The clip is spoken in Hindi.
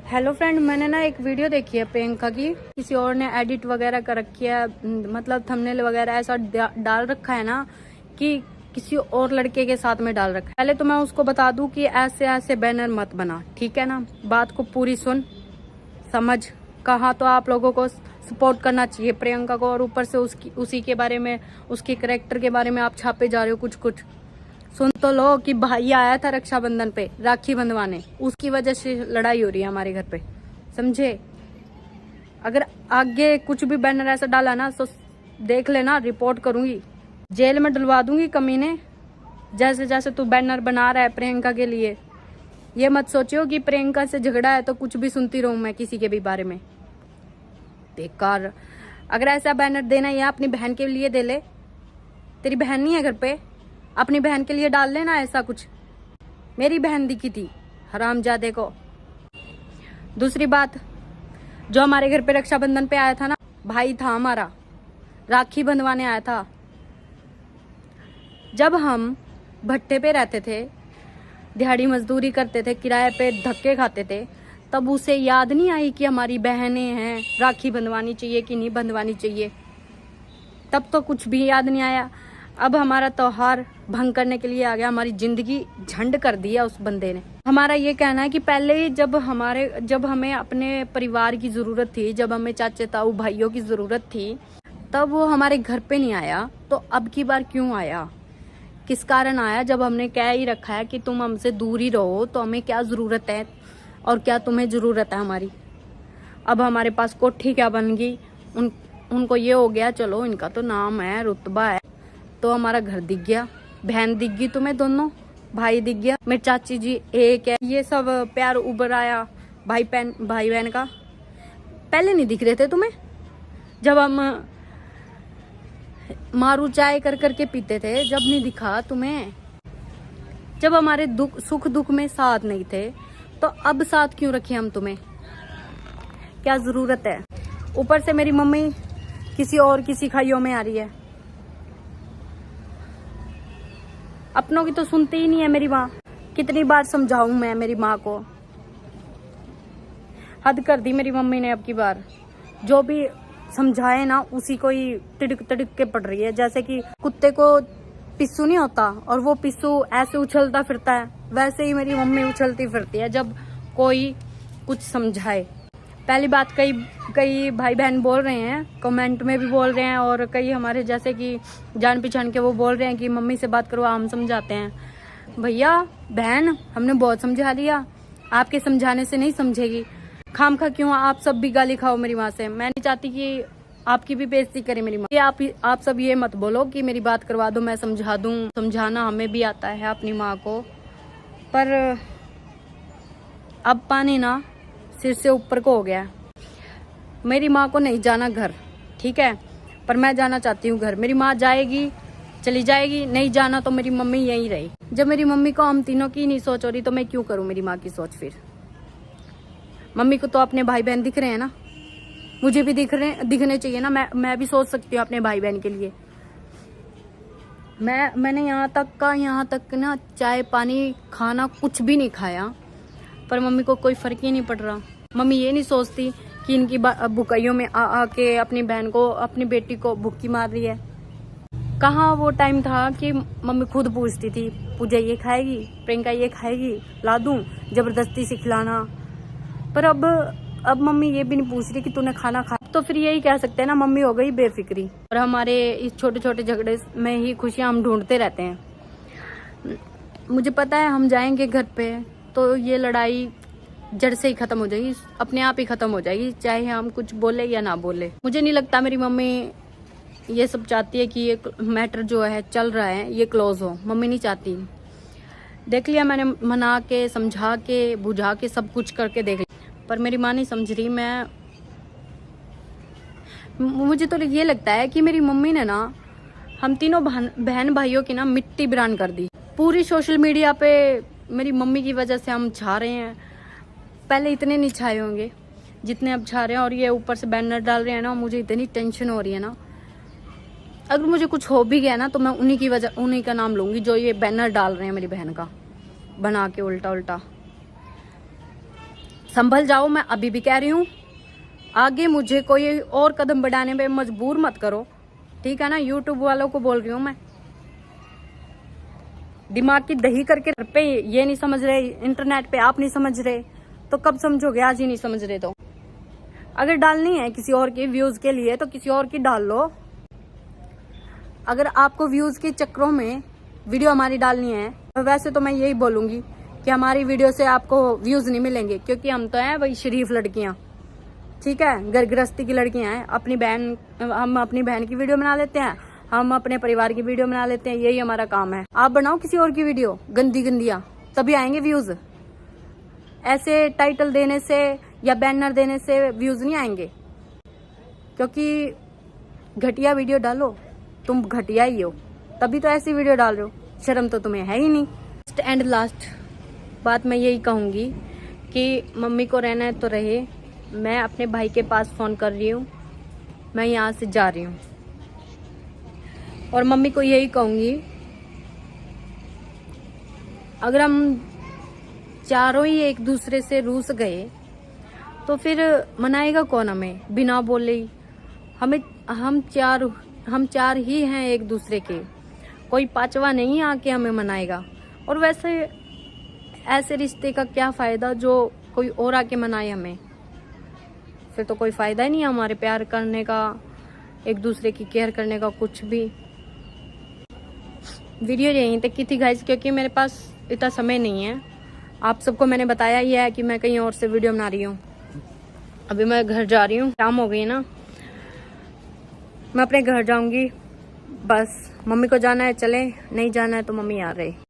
हेलो फ्रेंड, मैंने ना एक वीडियो देखी है प्रियंका की। किसी और ने एडिट वगैरह कर रखी है, मतलब थंबनेल वगैरह ऐसा डाल रखा है ना कि किसी और लड़के के साथ में डाल रखा है। पहले तो मैं उसको बता दूं कि ऐसे ऐसे बैनर मत बना, ठीक है ना। बात को पूरी सुन समझ। कहा तो आप लोगों को सपोर्ट करना चाहिए प्रियंका को, और ऊपर से उसी के बारे में, उसके कैरेक्टर के बारे में आप छापे जा रहे हो कुछ। सुन तो लो कि भाई आया था रक्षाबंधन पे राखी बंधवाने, उसकी वजह से लड़ाई हो रही है हमारे घर पे, समझे। अगर आगे कुछ भी बैनर ऐसा डाला ना तो देख लेना, रिपोर्ट करूंगी, जेल में डलवा दूंगी कमीने। जैसे जैसे तू बैनर बना रहा है प्रियंका के लिए, ये मत सोचियो कि प्रियंका से झगड़ा है तो कुछ भी सुनती रहूं मैं किसी के भी बारे में। बेकार। अगर ऐसा बैनर देना है अपनी बहन के लिए दे ले, तेरी बहन नहीं है घर पे, अपनी बहन के लिए डाल लेना ऐसा कुछ। मेरी बहन दिखी थी हरामजादे को। दूसरी बात, जो हमारे घर पे रक्षाबंधन पे आया था ना, भाई था हमारा, राखी बंधवाने आया था। जब हम भट्टे पे रहते थे, दिहाड़ी मजदूरी करते थे, किराए पे धक्के खाते थे, तब उसे याद नहीं आई कि हमारी बहनें हैं, राखी बंधवानी चाहिए कि नहीं बंधवानी चाहिए। तब तो कुछ भी याद नहीं आया। अब हमारा त्योहार भंग करने के लिए आ गया, हमारी जिंदगी झंड कर दिया उस बंदे ने। हमारा ये कहना है कि पहले ही जब हमें अपने परिवार की जरूरत थी, जब हमें चाचे ताऊ भाइयों की जरूरत थी, तब वो हमारे घर पे नहीं आया, तो अब की बार क्यों आया, किस कारण आया। जब हमने कह ही रखा है कि तुम हमसे दूर ही रहो, तो हमें क्या जरूरत है और क्या तुम्हें जरूरत है हमारी। अब हमारे पास कोठी क्या बन गई, उनको ये हो गया चलो इनका तो नाम है, रुतबा है, तो हमारा घर दिख गया, बहन दिख गई तुम्हें दोनों, भाई दिख गया, मेरी चाची जी एक है, ये सब प्यार उभर आया भाई बहन का। पहले नहीं दिख रहे थे तुम्हें, जब हम मारू चाय कर करके पीते थे, जब नहीं दिखा तुम्हें। जब हमारे सुख दुख में साथ नहीं थे, तो अब साथ क्यों रखे हम तुम्हें, क्या जरूरत है। ऊपर से मेरी मम्मी किसी और की सिखाइयों में आ रही है, अपनों की तो सुनती ही नहीं है मेरी माँ। कितनी बार समझाऊं मैं मेरी माँ को, हद कर दी मेरी मम्मी ने अब की बार। जो भी समझाए ना उसी को ही तिड़क तिड़क के पड़ रही है। जैसे कि कुत्ते को पिस्सू नहीं होता और वो पिस्सू ऐसे उछलता फिरता है, वैसे ही मेरी मम्मी उछलती फिरती है जब कोई कुछ समझाए। पहली बात, कई भाई बहन बोल रहे हैं, कमेंट में भी बोल रहे हैं, और कई हमारे जैसे कि जान पहचान के वो बोल रहे हैं कि मम्मी से बात करो, हम समझाते हैं। भैया बहन, हमने बहुत समझा लिया, आपके समझाने से नहीं समझेगी। खामखा क्यों आप सब भी गाली खाओ मेरी माँ से। मैं नहीं चाहती कि आपकी भी बेइज्जती करे मेरी माँ। आप सब ये मत बोलो कि मेरी बात करवा दो, मैं समझा दूं। समझाना हमें भी आता है अपनी माँ को, पर अब पानी ना सिर से ऊपर को हो गया। मेरी माँ को नहीं जाना घर, ठीक है, पर मैं जाना चाहती हूँ घर। मेरी माँ जाएगी चली जाएगी, नहीं जाना तो मेरी मम्मी यहीं रही। जब मेरी मम्मी को हम तीनों की नहीं सोच हो रही, तो मैं क्यों करूँ मेरी माँ की सोच। फिर मम्मी को तो अपने भाई बहन दिख रहे हैं ना, मुझे भी दिखने चाहिए ना। मैं भी सोच सकती हूँ अपने भाई बहन के लिए। मैंने यहाँ तक ना चाय पानी खाना कुछ भी नहीं खाया, पर मम्मी को कोई फर्क ही नहीं पड़ रहा। मम्मी ये नहीं सोचती कि इनकी भुकाइयों में आके अपनी बहन को, अपनी बेटी को भूखी मार रही है। कहाँ वो टाइम था कि मम्मी खुद पूछती थी, पूजा ये खाएगी, प्रियंका ये खाएगी, ला दूं, जबरदस्ती से खिलाना। पर अब मम्मी ये भी नहीं पूछ रही कि तूने खाना खा। तो फिर यही कह सकते हैं ना, मम्मी हो गई बेफिक्री। और हमारे इस छोटे छोटे झगड़े में ही खुशियां हम ढूंढते रहते हैं। मुझे पता है हम जाएंगे घर पे तो ये लड़ाई जड़ से ही खत्म हो जाएगी, अपने आप ही खत्म हो जाएगी, चाहे हम कुछ बोले या ना बोले। मुझे नहीं लगता मेरी मम्मी ये सब चाहती है कि ये मैटर जो है चल रहा है ये क्लोज हो। मम्मी नहीं चाहती। देख लिया मैंने, मना के, समझा के, बुझा के, सब कुछ करके देख लिया, पर मेरी माँ नहीं समझ रही। मुझे तो ये लगता है कि मेरी मम्मी ने ना हम तीनों बहन भाइयों की ना मिट्टी बिरान कर दी। पूरी सोशल मीडिया पे मेरी मम्मी की वजह से हम छा रहे हैं। पहले इतने नहीं छाए होंगे जितने अब छा रहे हैं, और ये ऊपर से बैनर डाल रहे हैं ना, मुझे इतनी टेंशन हो रही है ना। अगर मुझे कुछ हो भी गया ना तो मैं उन्हीं का नाम लूंगी जो ये बैनर डाल रहे हैं मेरी बहन का बना के उल्टा उल्टा। संभल जाओ, मैं अभी भी कह रही हूँ। आगे मुझे कोई और कदम बढ़ाने में मजबूर मत करो, ठीक है ना। यूट्यूब वालों को बोल रही हूँ मैं, दिमाग की दही करके घर पे ये नहीं समझ रहे, इंटरनेट पे आप नहीं समझ रहे, तो कब समझोगे? आज ही नहीं समझ रहे तो। अगर डालनी है किसी और के व्यूज के लिए तो किसी और की डाल लो। अगर आपको व्यूज के चक्करों में वीडियो हमारी डालनी है तो वैसे तो मैं यही बोलूंगी कि हमारी वीडियो से आपको व्यूज नहीं मिलेंगे, क्योंकि हम तो हैं वही शरीफ लड़कियां, ठीक है, घर गृहस्थी की लड़कियां हैं। हम अपनी बहन की वीडियो बना लेते हैं, हम अपने परिवार की वीडियो बना लेते हैं, यही हमारा काम है। आप बनाओ किसी और की वीडियो गंदी गंदियां, तभी आएंगे व्यूज। ऐसे टाइटल देने से या बैनर देने से व्यूज नहीं आएंगे, क्योंकि घटिया वीडियो डालो, तुम घटिया ही हो, तभी तो ऐसी वीडियो डाल रहे हो। शर्म तो तुम्हें है ही नहीं। एंड लास्ट बात मैं यही कहूंगी कि मम्मी को रहना है तो रहे। मैं अपने भाई के पास फोन कर रही हूँ, मैं यहाँ से जा रही हूँ, और मम्मी को यही कहूंगी, अगर हम चारों ही एक दूसरे से रूस गए तो फिर मनाएगा कौन हमें बिना बोले ही? हम चार ही हैं एक दूसरे के, कोई पांचवा नहीं आके हमें मनाएगा। और वैसे ऐसे रिश्ते का क्या फायदा जो कोई और आके मनाए हमें? फिर तो कोई फायदा ही नहीं है हमारे प्यार करने का, एक दूसरे की केयर करने का, कुछ भी। वीडियो यहीं तक की थी गाइस, क्योंकि मेरे पास इतना समय नहीं है। आप सबको मैंने बताया ही है कि मैं कहीं और से वीडियो बना रही हूँ। अभी मैं घर जा रही हूँ, शाम हो गई ना, मैं अपने घर जाऊंगी बस। मम्मी को जाना है चले, नहीं जाना है तो मम्मी आ रही।